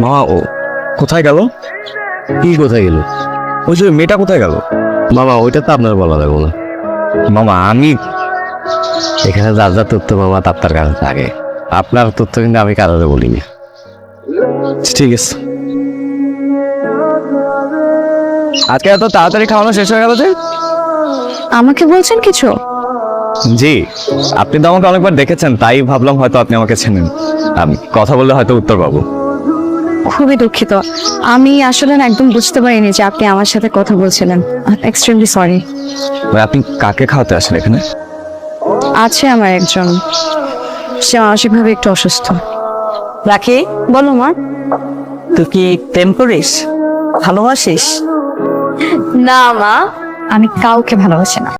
মামা ও কোথায় গেল? কি কোথায় গেল? ওই যে মেয়েটা কোথায় গেল? মামা ওইটা তো আপনার বলা লাগবো না। মামা আমি এখানে যার যা তথ্য মামা তার কাছে থাকে, আপনার তথ্য কিন্তু আমি কারোর বলিনি। ঠিক আছে। আজকে এত তাড়াতাড়ি খাওয়ানো শেষ হয়ে গেল যে? আমাকে বলছেন কিছু? জি, আপনি তো আমাকে অনেকবার দেখেছেন, তাই ভাবলাম হয়তো আপনি আমাকে চেনেন। আমি কথা বললে হয়তো উত্তর পাবো। খুবই দুঃখিত, আমি আসলে না একদম বুঝতে পারিনি যে আপনি আমার সাথে কথা বলছিলেন। Extremely sorry. ভাই, আপনি কাকে খাওয়াতে আসেন এখানে? আছে আমার একজন, সে মানসিকভাবে একটু অসুস্থ। রাখি, বলো মা। তুই কি প্রেম করিস, ভালোবাসিস? না মা, আমি কাউকে ভালোবাসি না।